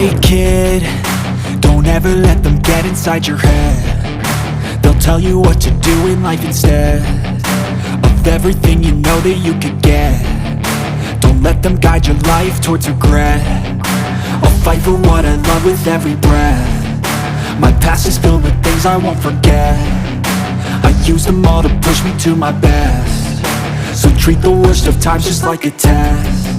Hey kid, don't ever let them get inside your head. They'll tell you what to do in life instead of everything you know that you could get. Don't let them guide your life towards regret. I'll fight for what I love with every breath. My past is filled with things I won't forget. I use them all to push me to my best. So treat the worst of times just like a test.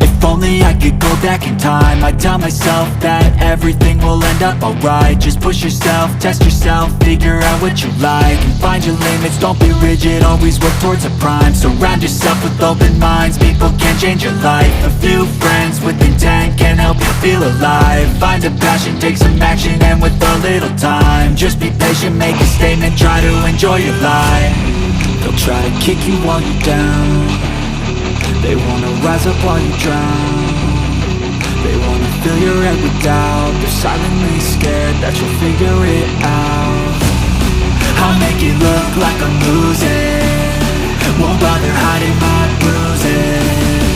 If only I could go back in time, I'd tell myself that everything will end up alright. Just push yourself, test yourself, figure out what you like, and find your limits, don't be rigid, always work towards a prime. Surround yourself with open minds, people can change your life. A few friends with intent can help you feel alive. Find a passion, take some action, and with a little time, just be patient, make a statement, try to enjoy your life. They'll try to kick you while you're down. They wanna rise up while you drown. They wanna fill your head with doubt. They're silently scared that you'll figure it out. I'll make it look like I'm losing, won't bother hiding my bruises.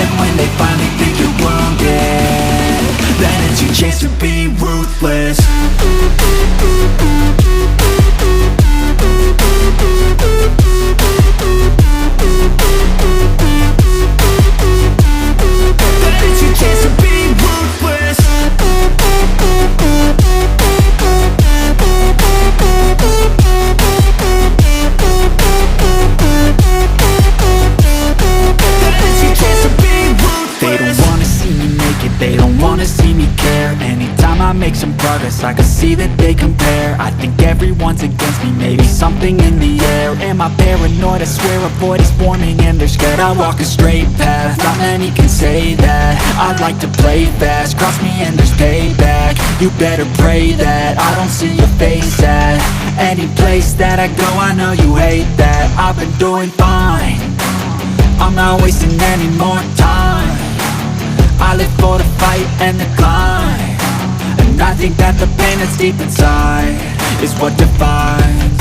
And when they finally think you're wounded, then it's your chance to be ruthless. It's your chance to be ruthless. It's your chance to be ruthless. They don't wanna see me make it, they don't wanna see me care. Anytime I make some progress, I can see that they compare. I think everyone's against me, maybe something in the air. Am I paranoid? I swear a void is forming and they're scared I walk a straight path. Not many can say that. I'd like to play fast, cross me and there's payback. You better pray that I don't see your face at any place that I go. I know you hate that. I've been doing fine, I'm not wasting any more time. I live for the fight and the climb, and I think that the pain that's deep inside is what defines.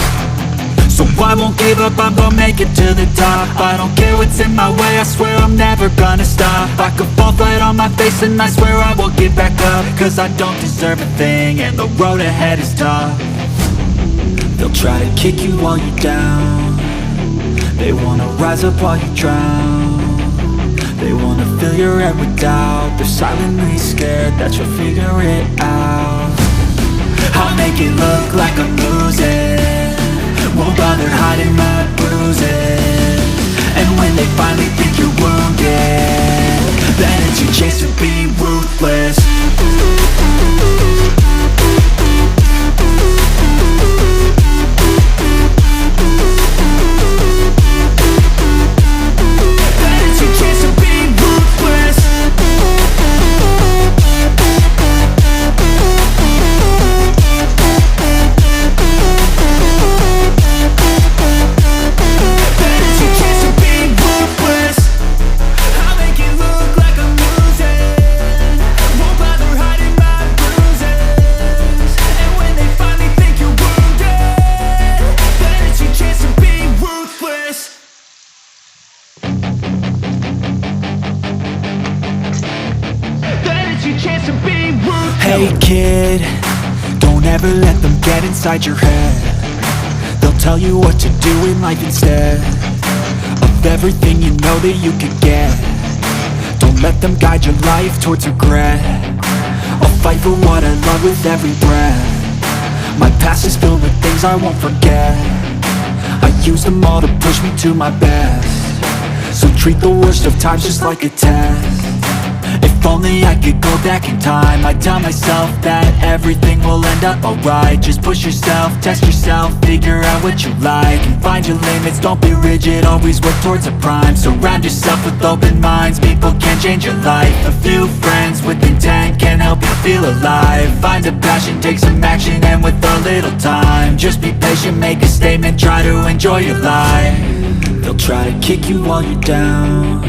So I won't give up, I'm gonna make it to the top. I don't care what's in my way, I swear I'm never gonna stop. I could fall flat on my face and I swear I will get back up, cause I don't deserve a thing and the road ahead is tough. They'll try to kick you while you're down. They wanna rise up while you drown. They wanna fill your head with doubt. They're silently scared that you'll figure it out. I'll make it look like I'm losing, won't bother hiding my bruises. And when they finally think you're wounded, then it's your chance to be ruthless. Hey kid, don't ever let them get inside your head. They'll tell you what to do in life instead of everything you know that you could get. Don't let them guide your life towards regret. I'll fight for what I love with every breath. My past is filled with things I won't forget. I use them all to push me to my best. So treat the worst of times just like a test. If only I could go back in time, I'd tell myself that everything will end up alright. Just push yourself, test yourself, figure out what you like, and find your limits, don't be rigid, always work towards a prime. Surround yourself with open minds, people can change your life. A few friends with intent can help you feel alive. Find a passion, take some action, and with a little time, just be patient, make a statement, try to enjoy your life. They'll try to kick you while you're down.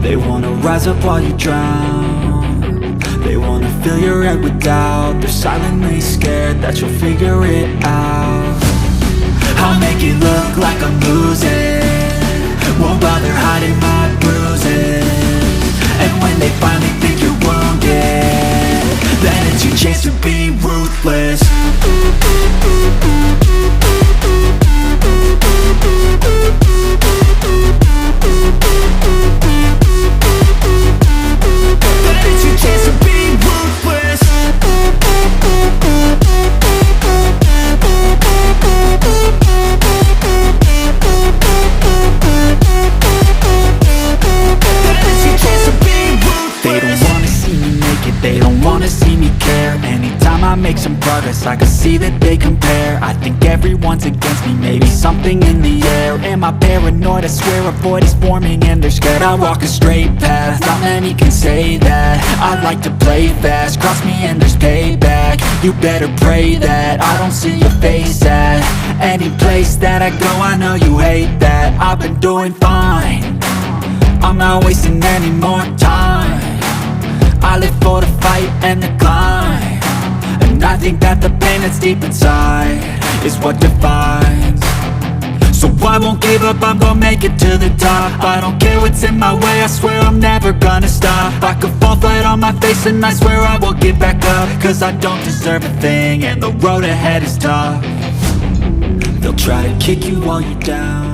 They wanna rise up while you drown. They wanna fill your head with doubt. They're silently scared that you'll figure it out. I'll make it look like I'm losing, won't bother hiding my bruises. And when they finally think you're wounded, ruthless. But it's your chance to be ruthless. They don't wanna see me make it, they don't wanna see me care. Anytime I make some progress, I can see that they compare. I think everyone's against me, maybe something in the air. Am I paranoid? I swear a void is forming and they're scared. I walk a straight path, not many can say that. I like to play fast, cross me and there's payback. You better pray that I don't see your face at any place that I go. I know you hate that. I've been doing fine, I'm not wasting any more time. I live for the fight and the climb, and I think that the pain that's deep inside is what defines. So I won't give up, I'm gonna make it to the top. I don't care what's in my way, I swear I'm never gonna stop. I could fall flat on my face and I swear I will get back up, cause I don't deserve a thing and the road ahead is tough. They'll try to kick you while you're down,